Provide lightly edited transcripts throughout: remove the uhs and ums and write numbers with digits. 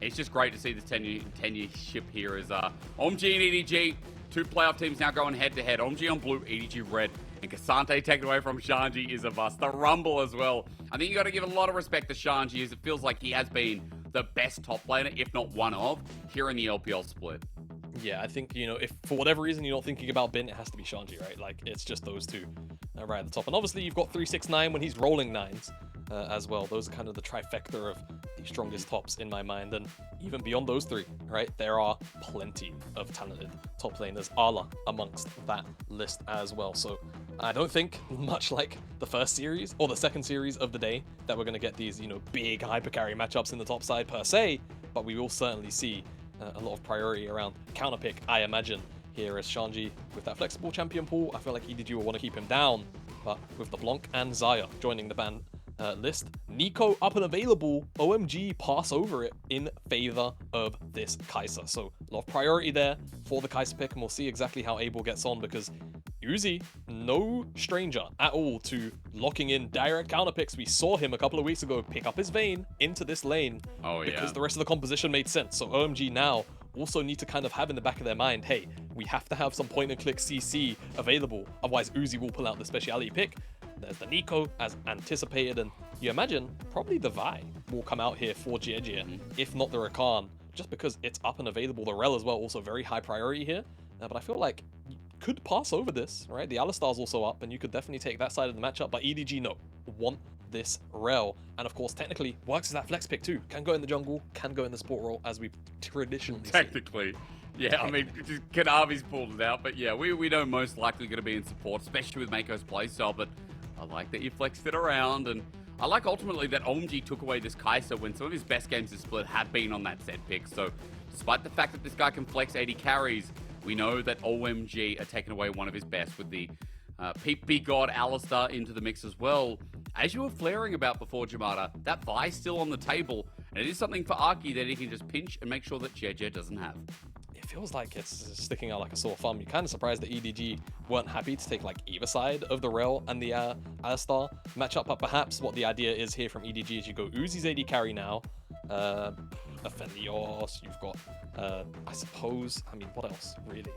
it's just great to see this tenure-ship here as OMG and EDG, two playoff teams now going head-to-head. OMG on blue, EDG red, and K'Sante taken away from Shanghai is a bust. The Rumble as well. I think you got to give a lot of respect to Shanghai as it feels like he has been the best top laner, if not one of, here in the LPL split. Yeah, I think, you know, if for whatever reason you're not thinking about Bin, it has to be Shanghai, right? Like, it's just those two right at the top. And obviously, you've got 369 when he's rolling nines as well. Those are kind of the trifecta of the strongest tops in my mind. And even beyond those three, right, there are plenty of talented top laners, Ala amongst that list as well. So I don't think, much like the first series or the second series of the day, that we're going to get these, you know, big hypercarry matchups in the top side per se, but we will certainly see a lot of priority around counterpick, I imagine, here as Shanghai with that flexible champion pool. I feel like EDG will want to keep him down, but with the Blanc and Xayah joining the ban list, Nico up and available, OMG pass over it in favor of this Kai'Sa. So a lot of priority there for the Kai'Sa pick, and we'll see exactly how Abel gets on, because Uzi, no stranger at all to locking in direct counterpicks. We saw him a couple of weeks ago pick up his Vayne into this lane because the rest of the composition made sense. So OMG now also need to kind of have in the back of their mind, hey, we have to have some point and click CC available, otherwise Uzi will pull out the speciality pick. There's the Nico as anticipated, and you imagine probably the Vi will come out here for Jie, if not the Rakan, just because it's up and available. The Rel as well, also very high priority here, but I feel like could pass over this, right? The Alistar's also up, and you could definitely take that side of the matchup, but EDG, no. Want this Rel. And of course, technically, works as that flex pick too. Can go in the jungle, can go in the support role, as we traditionally technically see. Yeah, I mean, just Kanavi's pulled it out, but yeah, we know most likely going to be in support, especially with Mako's playstyle, but I like that you flexed it around, and I like ultimately that OMG took away this Kai'Sa when some of his best games of split have been on that set pick. So despite the fact that this guy can flex 80 carries, we know that OMG are taking away one of his best with the Big God Alistar into the mix as well. As you were flaring about before, Jamada, that Vi's still on the table, and it is something for Arky that he can just pinch and make sure that Jie doesn't have. It feels like it's sticking out like a sore thumb. You're kind of surprised that EDG weren't happy to take like either side of the Rel and the Alistar matchup, but perhaps what the idea is here from EDG is you go Uzi's AD carry now, Aphelios, you've got, I suppose, I mean, what else, really?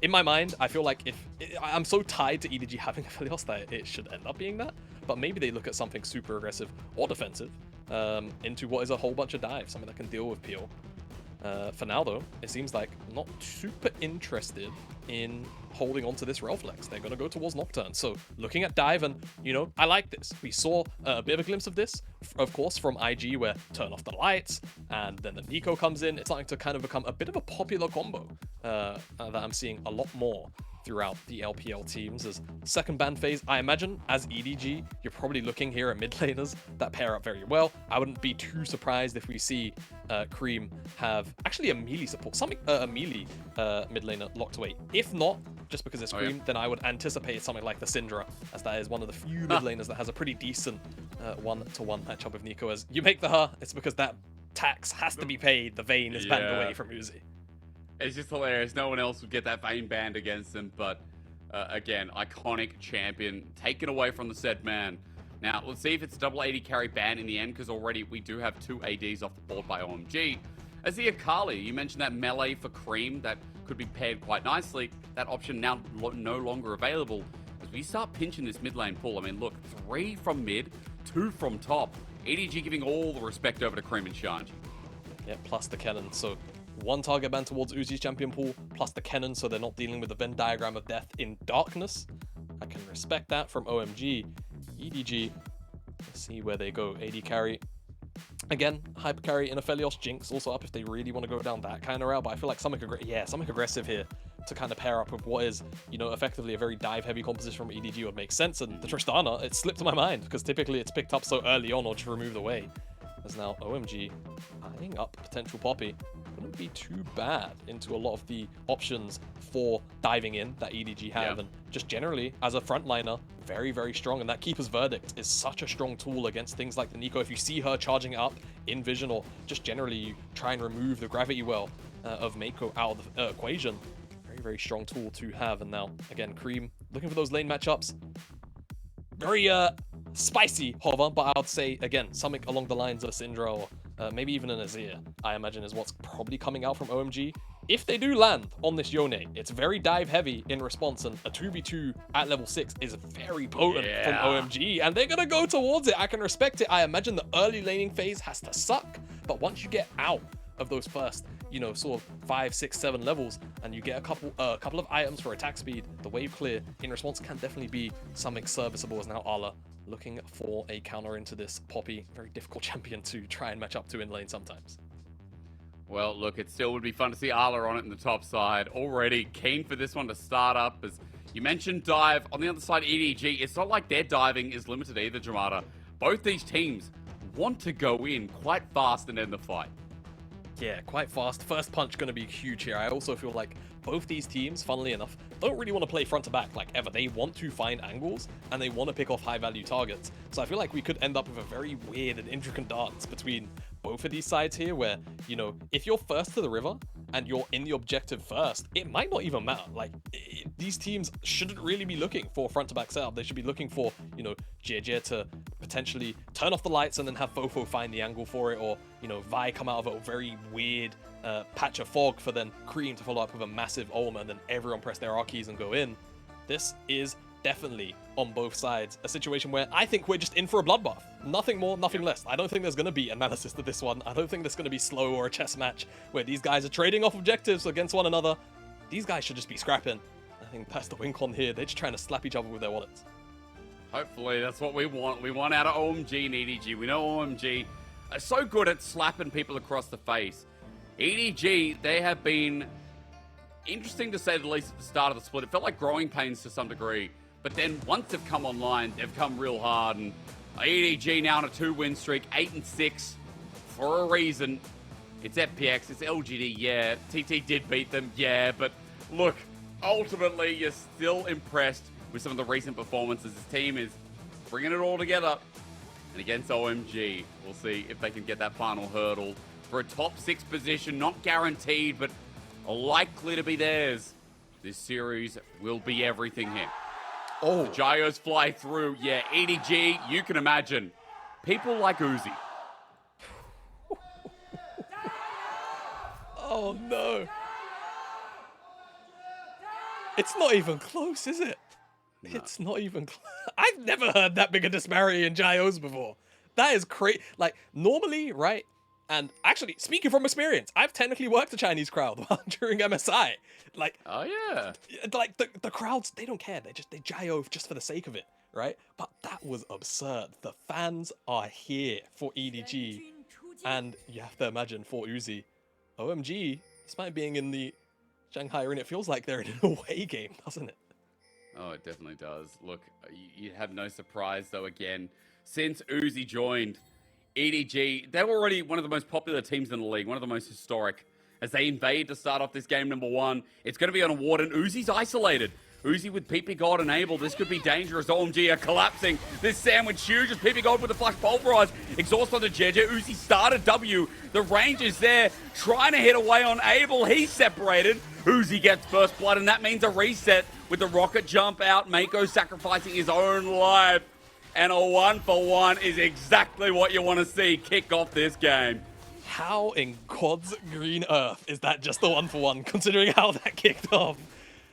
In my mind, I feel like I'm so tied to EDG having Aphelios that it should end up being that, but maybe they look at something super aggressive or defensive into what is a whole bunch of dives, something that can deal with Peel. For now, though, it seems like not super interested in holding on to this Rel flex. They're going to go towards Nocturne. So looking at dive, and, you know, I like this. We saw a bit of a glimpse of this, of course, from IG, where turn off the lights, and then the Nico comes in. It's starting to kind of become a bit of a popular combo that I'm seeing a lot more throughout the LPL teams. As second ban phase, I imagine, as EDG, you're probably looking here at mid laners that pair up very well. I wouldn't be too surprised if we see Cream have actually a melee support, something a melee mid laner locked away. If not, just because it's Cream, then I would anticipate something like the Syndra, as that is one of the few mid laners that has a pretty decent one-to-one matchup with Nico. As you make the her, it's because that tax has to be paid. The Vayne is banned away from Uzi. It's just hilarious. No one else would get that Vayne banned against them, but again, iconic champion taken away from the said man. Now, let's see if it's a double AD carry ban in the end, because already we do have two ADs off the board by OMG. As the Akali, you mentioned that melee for Cream that could be paired quite nicely. That option now no longer available. As we start pinching this mid lane pool, I mean, look, 3 from mid, 2 from top. EDG giving all the respect over to Cream and Shanghai. Yeah, plus the cannon. So one target ban towards Uzi's champion pool, plus the cannon, so they're not dealing with the Venn diagram of death in darkness. I can respect that from OMG. EDG, let's see where they go. AD carry. Again, hyper carry in Aphelios, Jinx also up if they really want to go down that kind of route, but I feel like something aggressive here to kind of pair up with what is, you know, effectively a very dive-heavy composition from EDG would make sense. And the Tristana, it slipped my mind, because typically it's picked up so early on or just removed away. As now OMG eyeing up potential Poppy. Wouldn't be too bad into a lot of the options for diving in that EDG have, and just generally as a frontliner, very, very strong. And that Keeper's Verdict is such a strong tool against things like the Nico. If you see her charging it up in vision, or just generally you try and remove the gravity well of Mako out of the equation, very, very strong tool to have. And now again, Cream looking for those lane matchups. Very spicy hover, but I would say again something along the lines of Syndra or maybe even an Azir, I imagine is what's probably coming out from OMG. If they do land on this Yone, it's very dive heavy in response, and a 2v2 at level 6 is very potent from OMG, and they're gonna go towards it. I can respect it. I imagine the early laning phase has to suck, but once you get out of those first, you know, sort of 5, 6, 7 levels, and you get a couple of items for attack speed, the wave clear in response can definitely be something serviceable. As now Ala looking for a counter into this Poppy, very difficult champion to try and match up to in lane sometimes. Well, look, it still would be fun to see Arla on it in the top side. Already keen for this one to start up. As you mentioned, dive. On the other side, EDG, it's not like their diving is limited either, Jamada. Both these teams want to go in quite fast and end the fight. Yeah, quite fast. First punch going to be huge here. I also feel like both these teams, funnily enough, don't really want to play front to back like ever. They want to find angles and they want to pick off high value targets. So I feel like we could end up with a very weird and intricate dance between both of these sides here where, you know, if you're first to the river and you're in the objective first, it might not even matter. Like, these teams shouldn't really be looking for a front to back setup. They should be looking for, you know, JJ to potentially turn off the lights and then have Fofo find the angle for it, or, you know, Vi come out of a very weird patch of fog for then Cream to follow up with a massive Ulma and then everyone press their R keys and go in. This is definitely, on both sides, a situation where I think we're just in for a bloodbath. Nothing more, nothing less. I don't think there's going to be analysis to this one. I don't think there's going to be slow or a chess match where these guys are trading off objectives against one another. These guys should just be scrapping. I think that's the win con here. They're just trying to slap each other with their wallets. Hopefully, that's what we want. We want out of OMG and EDG. We know OMG are so good at slapping people across the face. EDG, they have been interesting to say the least at the start of the split. It felt like growing pains to some degree. But then once they've come online, they've come real hard. And EDG now on a 2-win streak, 8-6 for a reason. It's FPX, it's LGD, yeah. TT did beat them, yeah. But look, ultimately, you're still impressed with some of the recent performances. This team is bringing it all together. And against OMG, we'll see if they can get that final hurdle for a top 6 position. Not guaranteed, but likely to be theirs. This series will be everything here. Oh, the gyros fly through. Yeah, EDG, you can imagine. People like Uzi. Oh, no. It's not even close, is it? No. It's not even close. I've never heard that big a disparity in gyros before. That is crazy. Like, normally, right? And actually, speaking from experience, I've technically worked the Chinese crowd during MSI. Like, oh yeah, like the crowds, they don't care. They gyro just for the sake of it, right? But that was absurd. The fans are here for EDG, and you have to imagine for Uzi, OMG, despite being in the Shanghai arena, it feels like they're in an away game, doesn't it? Oh, it definitely does. Look, you have no surprise though. Again, since Uzi joined EDG, they're already one of the most popular teams in the league, one of the most historic. As they invade to start off this game number 1, it's going to be on a ward, and Uzi's isolated. Uzi with PP God enabled. This could be dangerous. OMG are collapsing. This sandwich huge as PP God with the flash pulverize. Exhaust onto JJ. Uzi started W. The range is there, trying to hit away on Abel. He's separated. Uzi gets first blood, and that means a reset with the rocket jump out. Mako sacrificing his own life. And a 1-for-1 is exactly what you want to see kick off this game. How in God's green earth is that just a 1-for-1, considering how that kicked off?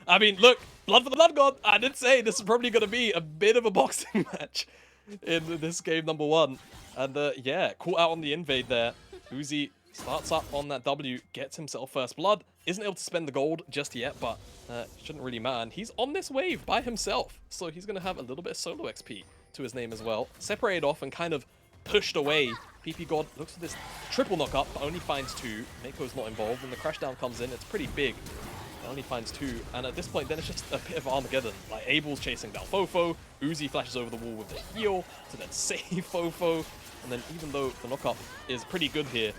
I mean, look, blood for the blood god. I did say this is probably going to be a bit of a boxing match in this game number 1. And yeah, caught out on the invade there. Uzi starts up on that W, gets himself first blood. Isn't able to spend the gold just yet, but shouldn't really matter. And he's on this wave by himself, so he's going to have a little bit of solo XP to his name as well. Separated off and kind of pushed away. PP God looks for this triple knock-up, but only finds 2. Mako's not involved. When the crash down comes in, it's pretty big. It only finds 2. And at this point, then it's just a bit of Armageddon. Like, Abel's chasing down Fofo. Uzi flashes over the wall with the heal to then save Fofo. And then even though the knock-up is pretty good here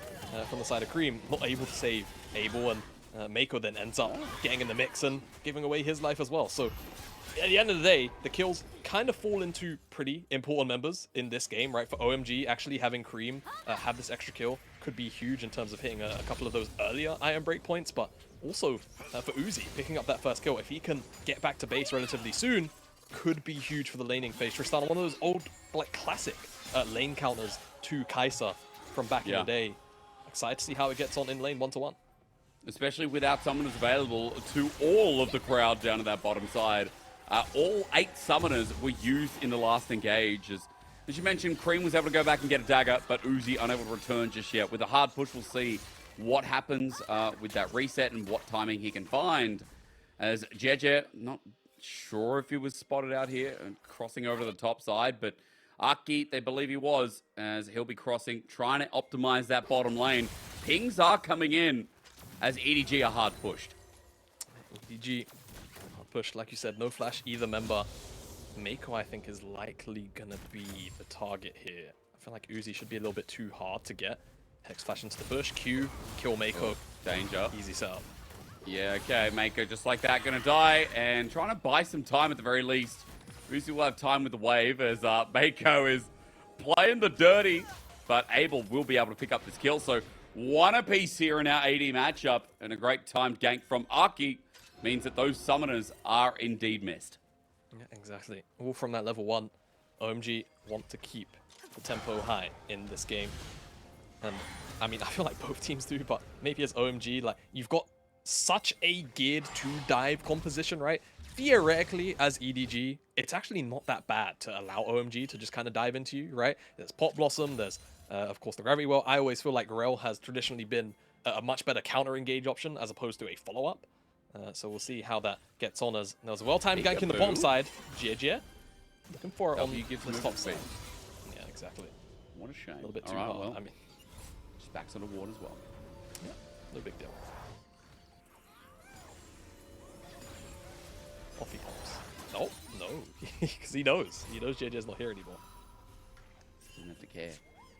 from the side of Cream, not able to save Abel. And Mako then ends up getting in the mix and giving away his life as well. So at the end of the day, the kills kind of fall into pretty important members in this game, right? For OMG, actually having Cream have this extra kill could be huge in terms of hitting a couple of those earlier iron break points, but also for Uzi, picking up that first kill, if he can get back to base relatively soon, could be huge for the laning phase. Tristan, one of those old, like, classic lane counters to Kai'Sa. from back in the day. Excited to see how it gets on in lane 1-to-1. Especially without summoners available to all of the crowd down at that bottom side. All 8 summoners were used in the last engage. As you mentioned, Cream was able to go back and get a dagger, but Uzi unable to return just yet. With a hard push, we'll see what happens with that reset and what timing he can find. As Jeje, not sure if he was spotted out here and crossing over to the top side, but Aki, they believe he was, as he'll be crossing, trying to optimize that bottom lane. Pings are coming in as EDG are hard pushed. EDG hard pushed, like you said, no flash either member. Mako, I think, is likely gonna be the target here. I feel like Uzi should be a little bit too hard to get. Hex flash into the bush, Q, kill Mako. Oh, danger. Easy setup. Yeah, okay, Mako just like that gonna die, and trying to buy some time at the very least. Uzi will have time with the wave as Mako is playing the dirty, but Abel will be able to pick up this kill. So 1 apiece here in our AD matchup, and a great timed gank from Aki means that those summoners are indeed missed. Yeah, exactly. All from that level 1. OMG want to keep the tempo high in this game. And I mean, I feel like both teams do, but maybe as OMG, like, you've got such a geared to dive composition, right? Theoretically, as EDG, it's actually not that bad to allow OMG to just kind of dive into you, right? There's Pot Blossom, there's, of course, the Gravity Well. I always feel like Rel has traditionally been a much better counter-engage option as opposed to a follow-up. So we'll see how that gets on as there's a well-timed gank in the bottom side. GG. Looking for it on the top side. Yeah, exactly. What a shame. A little bit too hard. Well, I mean, just backs on the ward as well. Yeah, no big deal. Off he pops. No, because he knows. He knows JJ's not here anymore. Doesn't have to care.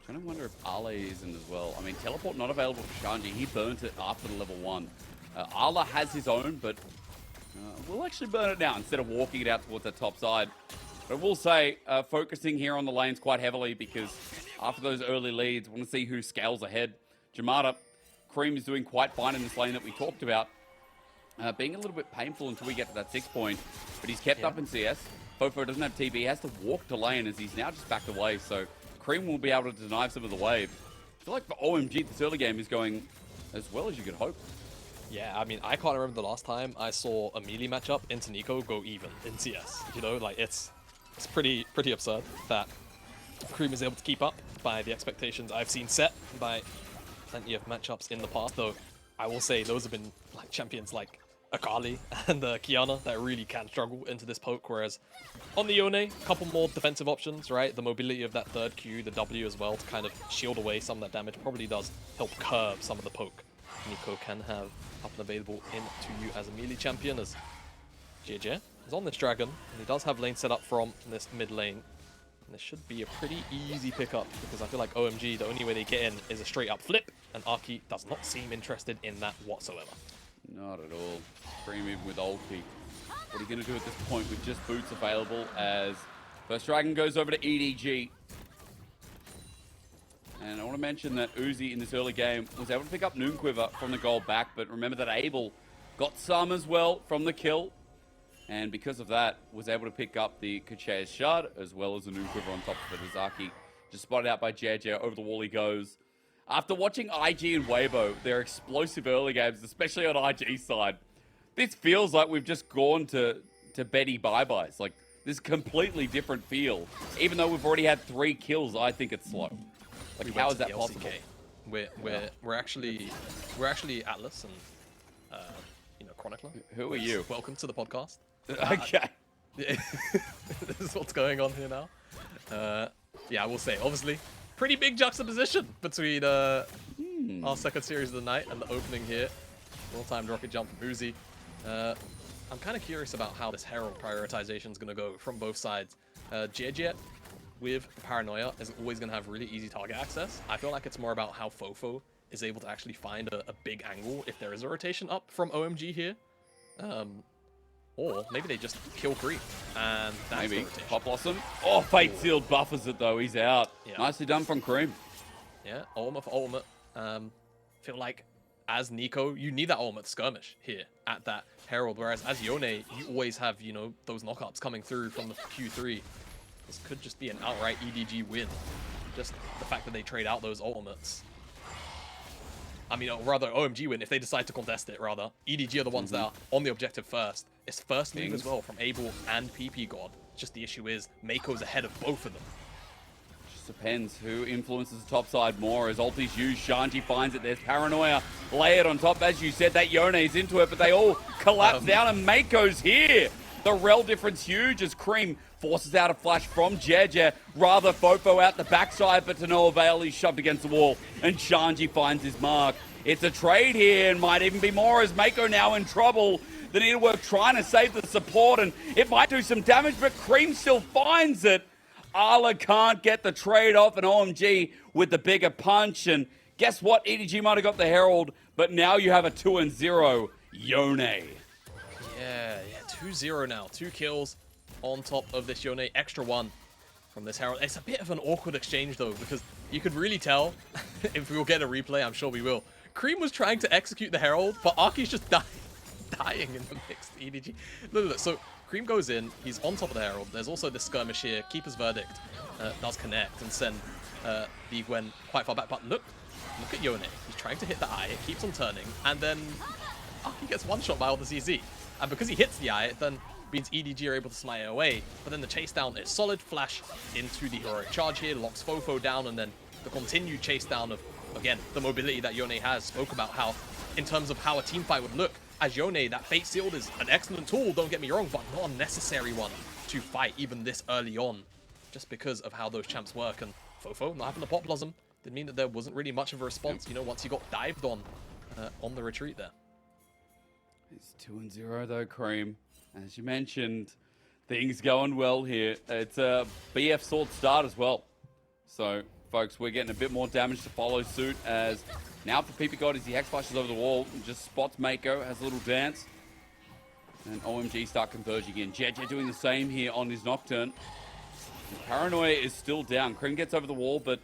Trying to wonder if Ale is in as well. I mean, teleport not available for Shanghai. He burnt it after the level 1. Ala has his own, but we'll actually burn it now instead of walking it out towards the top side. But I will say, focusing here on the lanes quite heavily because after those early leads, want to see who scales ahead. Jamada, Cream is doing quite fine in this lane that we talked about. Being a little bit painful until we get to that 6 point, but he's kept up in CS. Fofo doesn't have TB, he has to walk to lane as he's now just backed away, so Cream will be able to deny some of the wave. I feel like for OMG, this early game is going as well as you could hope. Yeah, I mean, I can't remember the last time I saw a melee matchup into Nico go even in CS. You know, like, it's pretty absurd that Cream is able to keep up by the expectations I've seen set by plenty of matchups in the past, though I will say those have been like champions like Akali and Kiana that really can struggle into this poke, whereas on the Yone, a couple more defensive options, right? The mobility of that third Q, the W as well, to kind of shield away some of that damage probably does help curb some of the poke Nico can have up and available into you as a melee champion, as JJ is on this dragon, and he does have lane set up from this mid lane. And this should be a pretty easy pickup, because I feel like OMG, the only way they get in is a straight up flip, and Aki does not seem interested in that whatsoever. Not at all. Cream even with ulti. What are you going to do at this point with just boots available as first dragon goes over to EDG. And I want to mention that Uzi in this early game was able to pick up Noonquiver from the gold back, but remember that Abel got some as well from the kill. And because of that, was able to pick up the Kache's Shard as well as the Noonquiver on top of it. Azaki just spotted out by JJ. Over the wall he goes. After watching IG and Weibo, their explosive early games, especially on IG's side, this feels like we've just gone to Betty bye-byes. Like, this completely different feel. Even though we've already had 3 kills, I think it's slow. Like, how is that possible? We're actually Atlas and you know, Chronicler. Who are you? Welcome to the podcast. Okay. This is what's going on here now. Yeah, I will say, obviously, pretty big juxtaposition between our second series of the night and the opening here. Well-timed rocket jump from Uzi. I'm kind of curious about how this Herald prioritization is going to go from both sides. Jet with Paranoia is always going to have really easy target access. I feel like it's more about how Fofo is able to actually find a big angle if there is a rotation up from OMG here. Or maybe they just kill Creep and that's maybe. The rotation. Pop Blossom. Oh, Fate Sealed buffers it though. He's out. Yeah. Nicely done from Cream. Yeah, ultimate for ultimate. Feel like as Nico, you need that ultimate skirmish here at that Herald, whereas as Yone, you always have, you know, those knockups coming through from the Q3. This could just be an outright EDG win Just the fact that they trade out those ultimates. I mean, or rather, OMG win if they decide to contest it, rather. EDG are the ones that are on the objective first. It's first move as well from Abel and PP God. Just the issue is, Mako's ahead of both of them. Just depends who influences the top side more. As ulti's used, Shanghai finds it. There's Paranoia layered on top. As you said, that Yone's into it, but they all collapse down, and Mako's here. The rel difference huge as Cream forces out a flash from Jeje. Rather Fofo out the backside, but to no avail. He's shoved against the wall, and Shanghai finds his mark. It's a trade here, and might even be more as Mako now in trouble. The Needlework trying to save the support, and it might do some damage, but Cream still finds it. Arla can't get the trade off, and OMG with the bigger punch. And guess what? EDG might have got the Herald, but now you have a 2-0 Yone. Yeah, 2-0 now. 2 kills on top of this Yone. Extra 1 from this Herald. It's a bit of an awkward exchange, though, because you could really tell, if we will get a replay, I'm sure we will. Cream was trying to execute the Herald, but Arky's just dying in the mix. EDG. Look. So Cream goes in. He's on top of the Herald. There's also this skirmish here. Keeper's Verdict does connect and send the Gwen quite far back. But look at Yone. He's trying to hit the eye. It keeps on turning. And then Arky gets one-shot by all the CZ. And because he hits the eye, it then means EDG are able to smite it away. But then the chase down is solid. Flash into the heroic charge here. Locks Fofo down. And then the continued chase down of, again, the mobility that Yone has. Spoke about how, in terms of how a team fight would look, as Yone, that Fate Sealed is an excellent tool, don't get me wrong, but not a necessary one to fight even this early on, just because of how those champs work. And Fofo not having the Pop Blossom did mean that there wasn't really much of a response, you know, once he got dived on the retreat there. It's 2-0 though, Cream. As you mentioned, things going well here. It's a BF sword start as well. So, folks, we're getting a bit more damage to follow suit as now for PP God as he hex flashes over the wall and just spots Mako, has a little dance. And OMG start converging in. Jeje doing the same here on his Nocturne. And Paranoia is still down. Cream gets over the wall, but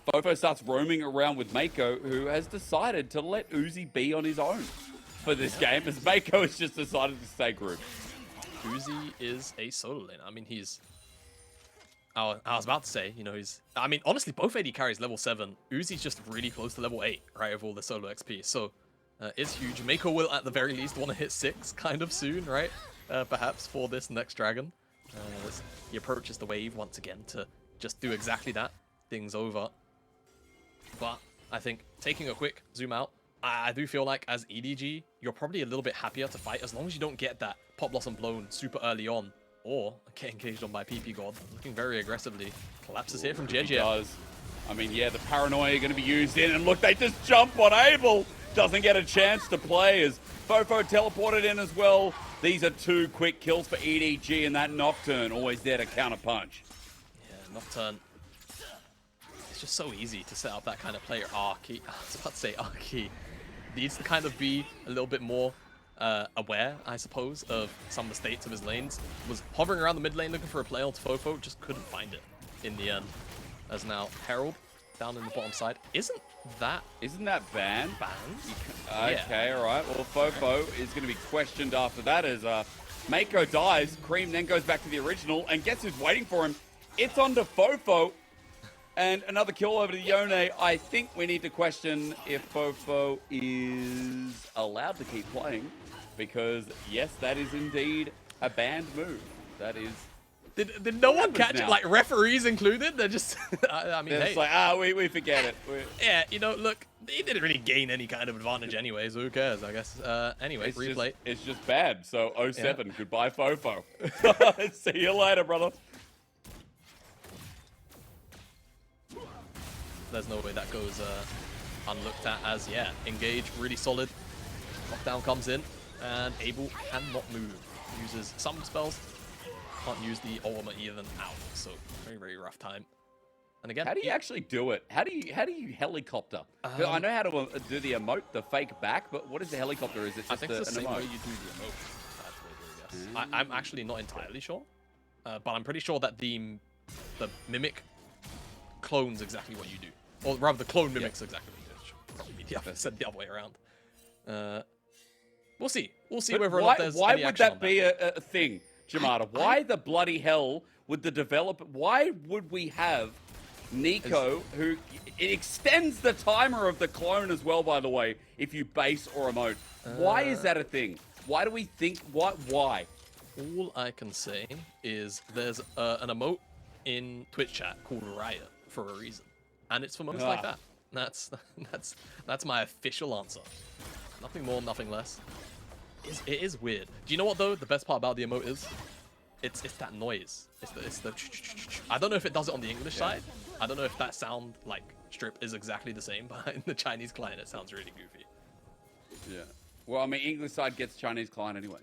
Fofo starts roaming around with Mako, who has decided to let Uzi be on his own for this game, as Mako has just decided to stay group. Uzi is a solo lane. I mean, he's... I was about to say, you know, he's... I mean, honestly, both AD carries level 7. Uzi's just really close to level 8, right, of all the solo XP. So, it's huge. Mako will, at the very least, want to hit 6 kind of soon, right? Perhaps for this next dragon. As he approaches the wave once again to just do exactly that. Things over. But I think taking a quick zoom out, I do feel like as EDG, you're probably a little bit happier to fight as long as you don't get that Pop Blossom blown super early on. Or get engaged on by PP God, looking very aggressively. Collapses here from Jeje. Does. I mean, yeah, the Paranoia going to be used in, and look, they just jump on Abel. Doesn't get a chance to play as Fofo teleported in as well. These are 2 quick kills for EDG, and that Nocturne always there to counter punch. Yeah, Nocturne. It's just so easy to set up that kind of player. Arky, I was about to say Arky needs to kind of be a little bit more aware, I suppose, of some of the states of his lanes. Was hovering around the mid lane looking for a play on Fofo, just couldn't find it in the end. As now Herald down in the bottom side. Isn't that banned? Banned? Okay, all right. Well, Fofo is going to be questioned after that as Mako dies. Cream then goes back to the original, and guess who's waiting for him? It's on to Fofo. And another kill over to Yone. I think we need to question if Fofo is allowed to keep playing. Because, yes, that is indeed a banned move. That is... Did no one catch it? Like, referees included? They're just... I mean, it's like, we forget it. Yeah, you know, look, he didn't really gain any kind of advantage anyway, so who cares, I guess. Anyway, replay. It's just bad. So, 07, goodbye, Fofo. See you later, brother. There's no way that goes unlooked at as, yeah, engage, really solid. Lockdown comes in, and Abel cannot move. Uses some spells, can't use the ultimate either out, so very, very rough time. And again, how do you actually do it? How do you helicopter? I know how to do the emote, the fake back, but what is the helicopter? Is it just I think it's the same emote? way you do the emote. That's what I guess. I'm actually not entirely sure, but I'm pretty sure that the mimic clones exactly what you do. Or rather, the clone mimics exactly what you do. Probably the other, said the other way around. We'll see. We'll see whether or not there's why any would action that be a thing, Jamada? Why the bloody hell would the developer... Why would we have Nico, who it extends the timer of the clone as well, by the way, if you base or emote. Why is that a thing? Why do we think, why? All I can say is there's an emote in Twitch chat called Riot for a reason. And it's for moments like that. That's my official answer. Nothing more, nothing less. It is weird. Do you know what though? The best part about the emote is it's that noise. It's the I don't know if it does it on the English side. I don't know if that sound like strip is exactly the same, but in the Chinese client it sounds really goofy. Yeah. Well, I mean, English side gets Chinese client anyway.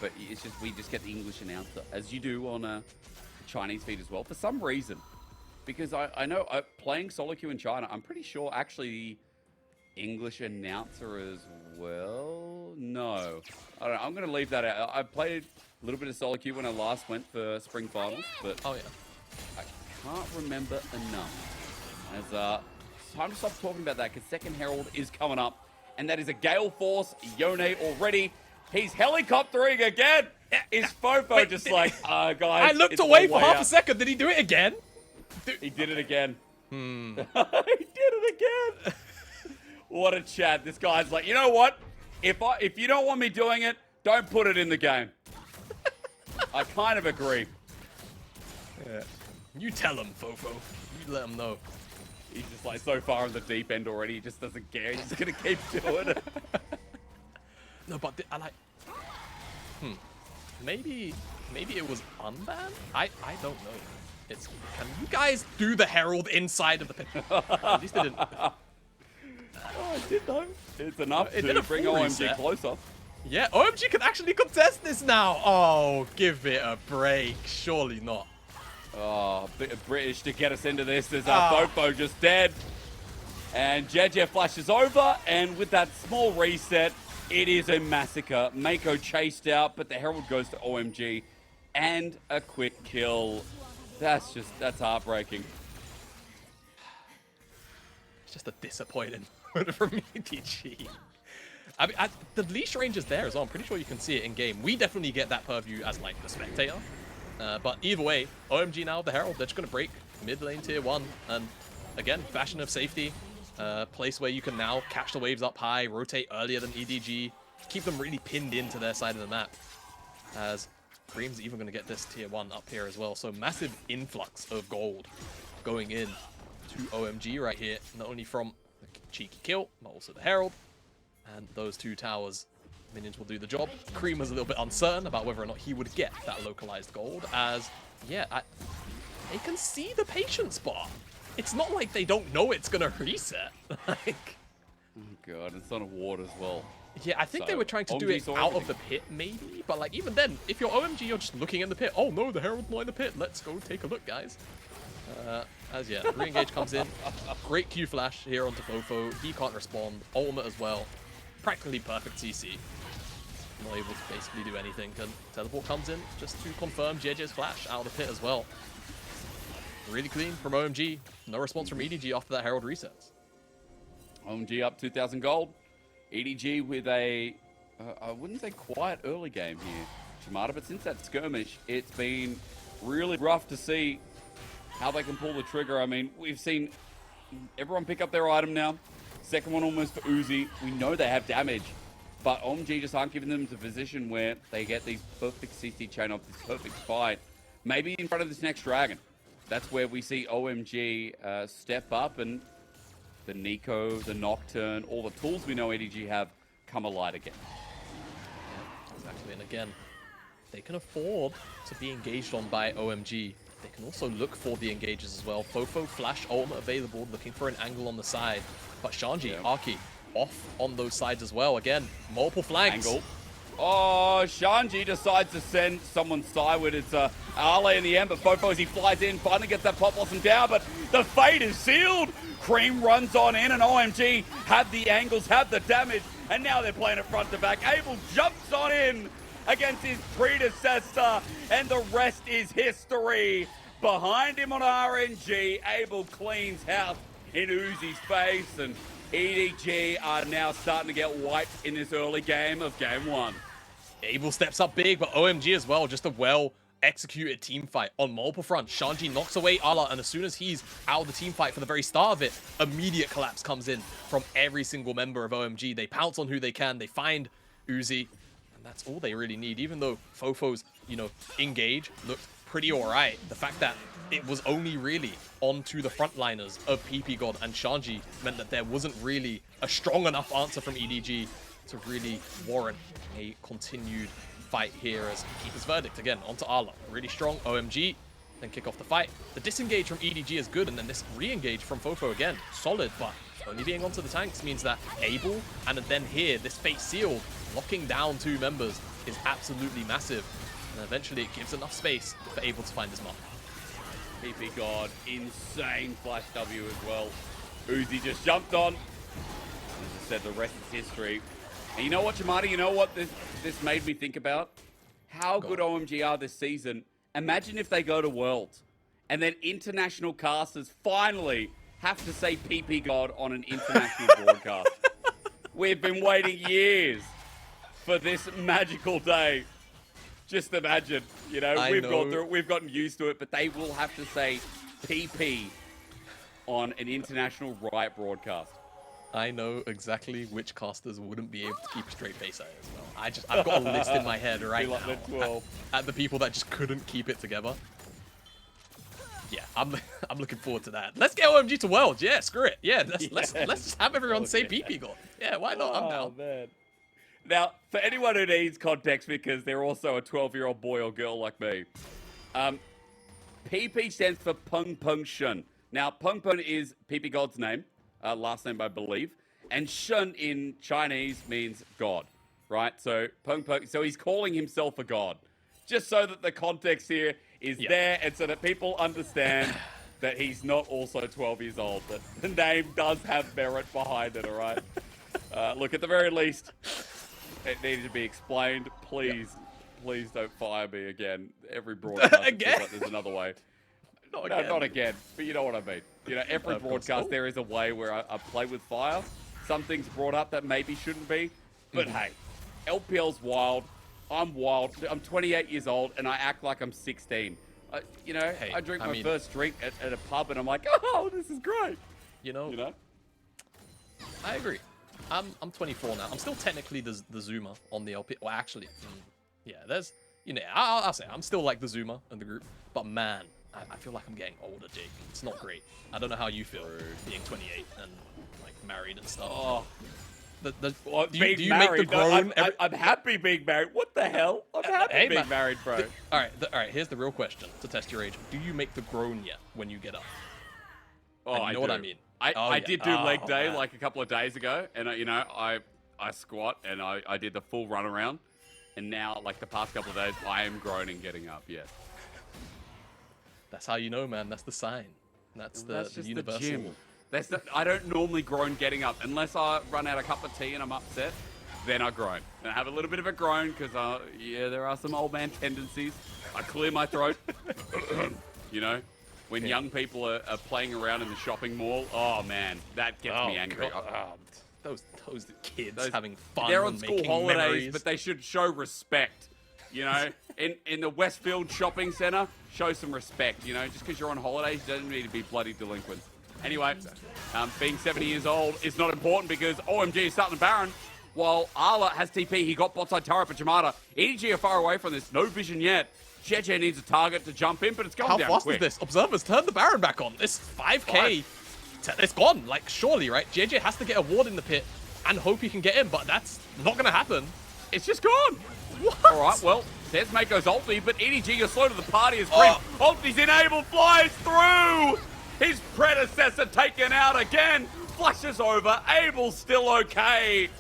But it's just, we just get the English announcer, as you do on a Chinese feed as well, for some reason. Because I know, playing solo queue in China, I'm pretty sure actually the English announcer as well? No. I don't know, I'm going to leave that out. I played a little bit of solo queue when I last went for Spring Finals, but oh yeah, I can't remember enough. As time to stop talking about that, because Second Herald is coming up. And that is a Gale Force, Yone already. He's helicoptering again. Is Fofo just like, guys? I looked away for half a second. Did he do it again? He did it again. He did it again. What a chat. This guy's like, you know what? If you don't want me doing it, don't put it in the game. I kind of agree. Yeah. You tell him, Fofo. You let him know. He's just like so far in the deep end already. He just doesn't care. He's just gonna keep doing it. No, but I like. Maybe it was unbanned. I don't know. Can you guys do the Herald inside of the pit? At least they didn't. Oh, I did though. It's enough it to did a bring full OMG reset. closer. Yeah, OMG can actually contest this now. Oh, give it a break. Surely not. Oh, bit of British to get us into this. There's Fofo just dead. And JJ flashes over, and with that small reset, it is a massacre. Mako chased out, but the Herald goes to OMG. And a quick kill. That's heartbreaking. It's just a disappointing moment from EDG. I mean, the leash range is there as well. I'm pretty sure you can see it in game. We definitely get that purview as like the spectator. But either way, OMG now, the Herald, they're just going to break mid lane tier 1. And again, fashion of safety. Place where you can now catch the waves up high, rotate earlier than EDG, keep them really pinned into their side of the map. As Cream's even going to get this tier 1 up here as well. So massive influx of gold going in to OMG right here. Not only from the cheeky kill, but also the Herald. And those two towers, minions will do the job. Cream was a little bit uncertain about whether or not he would get that localized gold, as, yeah, they can see the patience bar. It's not like they don't know it's going to reset. Like, oh god, it's on a ward as well. Yeah, I think they were trying to do it out of the pit, maybe. But like, even then, if you're OMG, you're just looking in the pit. Oh no, the Herald's not in the pit. Let's go take a look, guys. As yeah, re-engage comes in. Great Q flash here onto Fofo. He can't respond. Ultimate as well. Practically perfect CC. Not able to basically do anything. And teleport comes in just to confirm JJ's flash out of the pit as well. Really clean from OMG. No response from EDG after that Herald resets. OMG up 2,000 gold. EDG with a, I wouldn't say quiet early game here, Shimada, but since that skirmish, it's been really rough to see how they can pull the trigger. I mean, we've seen everyone pick up their item now. Second one almost for Uzi. We know they have damage, but OMG just aren't giving them the position where they get these perfect CC chain off, this perfect fight. Maybe in front of this next dragon. That's where we see OMG step up, and the Nico, the Nocturne, all the tools we know EDG have come alight again. Yeah, exactly. And again, they can afford to be engaged on by OMG. They can also look for the engages as well. Fofo, flash, ultimate available, looking for an angle on the side. But Shanji, Arki, off on those sides as well. Again, multiple flanks. Angle. Oh, Shanji decides to send someone sideward. It's Ale in the end, but Fofo, as he flies in, finally gets that pop blossom down, but the fate is sealed. Cream runs on in, and OMG have the angles, have the damage, and now they're playing it front to back. Abel jumps on in against his predecessor, and the rest is history. Behind him on RNG, Abel cleans house in Uzi's face, and EDG are now starting to get wiped in this early game of Game 1. Abel steps up big, but OMG as well, just a well executed team fight on multiple fronts. Shanghai knocks away Ala, and as soon as he's out of the team fight for the very start of it, immediate collapse comes in from every single member of OMG. They pounce on who they can, they find Uzi, and that's all they really need. Even though Fofo's, you know, engage looked pretty alright, the fact that it was only really onto the frontliners of PP God and Shanghai meant that there wasn't really a strong enough answer from EDG to really warrant a continued fight here as he keeps his verdict again onto Ala. Really strong OMG, then kick off the fight. The disengage from EDG is good, and then this re-engage from Fofo again, solid, but only being onto the tanks means that Abel, and then here, this fate sealed, locking down 2 members is absolutely massive. And eventually it gives enough space for Abel to find his mark. PP God, insane flash W as well. Uzi just jumped on. As I said, the rest is history. And you know what, Chamada? You know what this made me think about? How good OMG are this season. Imagine if they go to Worlds and then international casters finally have to say PP God on an international broadcast. We've been waiting years for this magical day. Just imagine, you know, gone through it, we've gotten used to it, but they will have to say PP on an international Riot broadcast. I know exactly which casters wouldn't be able to keep a straight face at it as well. I've got a list in my head right now at the people that just couldn't keep it together. Yeah, I'm looking forward to that. Let's get OMG to Worlds. Yeah, screw it. Yeah, let's just have everyone say PP God. Yeah, why not? I'm down. Man. Now, for anyone who needs context, because they're also a 12-year-old boy or girl like me, PP stands for Peng Peng Shun. Now, Peng Peng is PP God's name, last name I believe, and Shun in Chinese means God, right? So Peng Peng, so he's calling himself a god, just so that the context here is there, and so that people understand that he's not also 12 years old. That the name does have merit behind it. All right. Look, at the very least, it needed to be explained. Please, please don't fire me again. Every broadcast, again? Like there's another way. Not No, again. not again. But you know what I mean. You know, every broadcast there is a way where I play with fire. Some things brought up that maybe shouldn't be. But hey, LPL's wild. I'm wild. I'm 28 years old and I act like I'm 16. You know, Hey, I drink I my mean- first drink at a pub and I'm like, oh, this is great. You know, You know? I agree. I'm 24 now. I'm still technically the Zoomer on the LP. Well, actually, yeah, there's, you know, I'll say I'm still like the Zoomer in the group. But man, I feel like I'm getting older, Jake. It's not great. I don't know how you feel being 28 and like married and stuff. Oh. Do Being you married, make the grown? I'm happy being married. What the hell? I'm happy Hey, being man. married, bro. All right. Here's the real question to test your age. Do you make the groan yet when you get up? Oh, And you know what I do. mean. I did do leg day man. like a couple of days ago, and you know, I squat and I did the full run around, and now like the past couple of days, I am groaning getting up. Yes, That's how you know, man. That's the sign. That's the just universal. the gym. I don't normally groan getting up unless I run out a cup of tea and I'm upset. Then I groan. And I have a little bit of a groan because yeah, there are some old man tendencies. I clear my throat. You know. When young people are playing around in the shopping mall, oh man, that gets me angry. Those kids having fun. They're on and school making holidays, memories. but they should show respect. You know, in the Westfield Shopping Centre, show some respect. You know, just because you're on holidays doesn't need to be bloody delinquents. Anyway, being 70 years old is not important because OMG is starting to Baron. While Ala has TP, he got bot side turret for Jamada. EDG are far away from this, no vision yet. JJ needs a target to jump in, but it's going down How fast quick. is this? Observers, turn the Baron back on. This 5k, it's gone. Like, surely, right? JJ has to get a ward in the pit and hope he can get in, but that's not going to happen. It's just gone. What? All right, well, there's Mako's ulti, but EDG is slow to the party as Green. Ulti's enabled, flies through. His predecessor taken out again. Flushes over. Abel's still okay.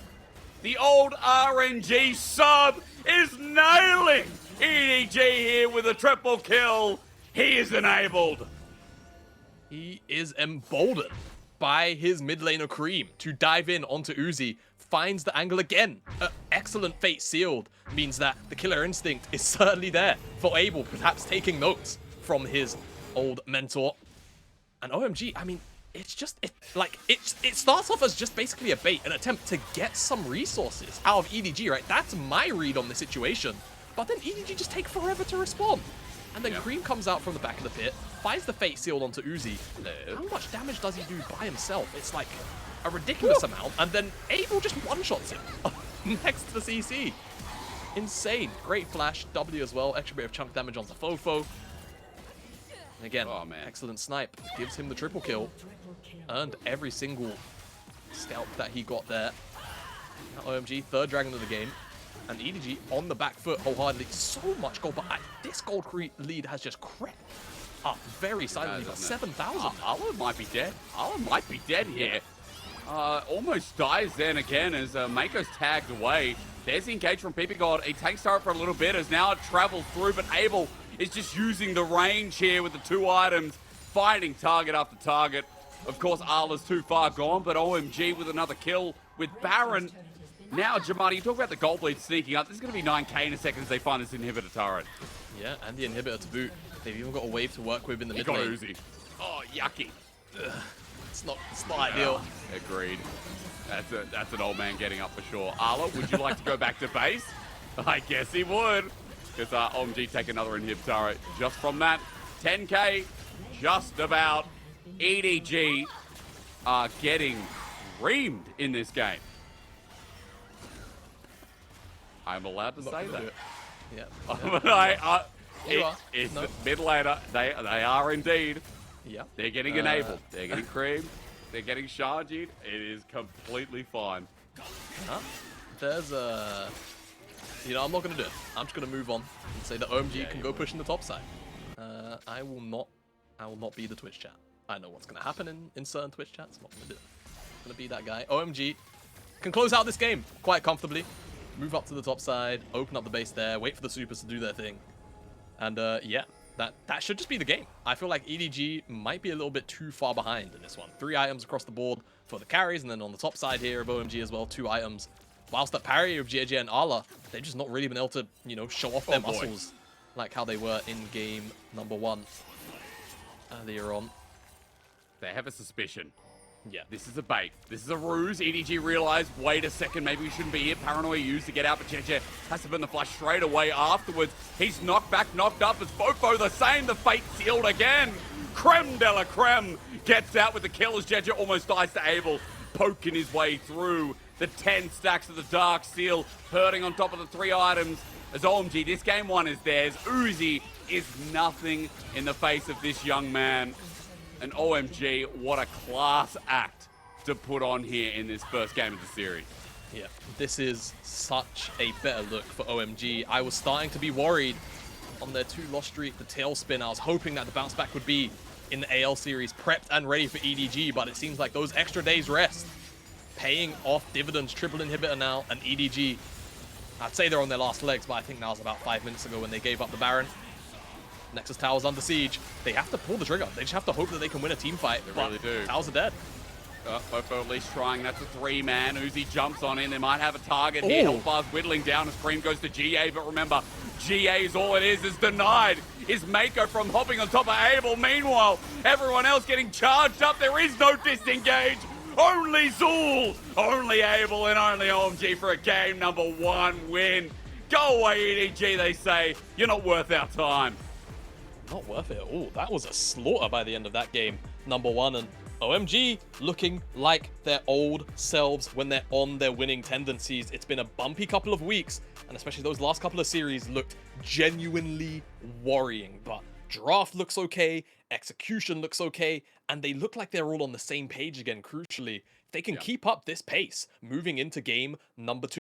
The old RNG sub is nailing EDG here with a triple kill. He is enabled. He is emboldened by his mid laner Cream to dive in onto Uzi. Finds the angle again. Excellent fate sealed means that the killer instinct is certainly there for Abel, perhaps taking notes from his old mentor. And OMG, I mean, it's just, it starts off as just basically a bait, an attempt to get some resources out of EDG, right? That's my read on the situation. But then EDG just take forever to respond. And then Yep. Cream comes out from the back of the pit, finds the Fate Sealed onto Uzi. Hello. How much damage does he do by himself? It's like a ridiculous amount. And then Abel just one-shots him next to the CC. Insane. Great flash. W as well. Extra bit of chunk damage onto Fofo. And again, Oh, man. excellent snipe. Gives him the triple kill. Earned every single scalp that he got there. Now OMG, third dragon of the game. And EDG on the back foot wholeheartedly. So much gold, but this gold lead has just crept up very silently. But 7,000. Arlo might be dead. Arlo might be dead here. Almost dies then again as Mako's tagged away. There's the engage from Peeping God. He takes Turret for a little bit as now it travels through, but Abel is just using the range here with the 2 items, finding target after target. Of course, Arla's too far gone, but OMG with another kill with Baron. Now, Jamadi, you talk about the gold bleed sneaking up. This is going to be 9k in a second as they find this inhibitor turret. Yeah, and the inhibitor to boot. They've even got a wave to work with in the He mid got lane. Uzi. Oh, yucky. It's not ideal. Agreed. That's an old man getting up for sure. Arla, would you like to go back to base? I guess he would. Because OMG take another inhib turret just from that. 10k, just about. EDG are getting reamed in this game. I'm allowed to say that. Yeah. You are. It's No. mid later. They are indeed. Yeah. They're getting enabled. They're getting creamed. They're getting charged. It is completely fine. Huh? There's a... You know, I'm not going to do it. I'm just going to move on and say that OMG can go push in the top side. I will not be the Twitch chat. I know what's going to happen in certain Twitch chats. I'm not going to do it. I'm going to be that guy. OMG can close out this game quite comfortably. Move up to the top side, open up the base there, wait for the supers to do their thing. And yeah, that should just be the game. I feel like EDG might be a little bit too far behind in this one. 3 items across the board for the carries, and then on the top side here of OMG as well, 2 items. Whilst that parry of JJ and Arla, they've just not really been able to, you know, show off their muscles like how they were in game number 1 earlier on. They have a suspicion. Yeah. This is a bait. This is a ruse. EDG realized, wait a second, maybe we shouldn't be here. Paranoia used to get out, but JJ has to burn the flash straight away afterwards. He's knocked back, knocked up as Fofo the same. The fate sealed again. Creme de la creme gets out with the kill as JJ almost dies to Abel, poking his way through the 10 stacks of the Dark Seal, hurting on top of the 3 items. As OMG, this game 1 is theirs. Uzi is nothing in the face of this young man. And OMG, what a class act to put on here in this first game of the series. Yeah, this is such a better look for OMG. I was starting to be worried on their 2-loss streak, the tailspin. I was hoping that the bounce back would be in the AL series, prepped and ready for EDG, but it seems like those extra days rest paying off dividends. Triple inhibitor now, and EDG, I'd say they're on their last legs, but I think that was about 5 minutes ago when they gave up the Baron. Nexus Tower's under siege. They have to pull the trigger. They just have to hope that they can win a team fight. They really do. Towers are dead. Fofo at least trying. That's a 3-man. Uzi jumps on in. They might have a target here. Health bar's whittling down as Cream goes to GA, but remember, GA is all it is denied. Is Mako from hopping on top of Abel. Meanwhile, everyone else getting charged up. There is no disengage. Only Zool, only Abel, and only OMG for a game number 1 win. Go away, EDG, they say. You're not worth our time. Not worth it. Oh, that was a slaughter by the end of that game, number 1. And OMG looking like their old selves when they're on their winning tendencies. It's been a bumpy couple of weeks, and especially those last couple of series looked genuinely worrying. But draft looks okay, execution looks okay, and they look like they're all on the same page again, crucially. If they can keep up this pace moving into game number 2.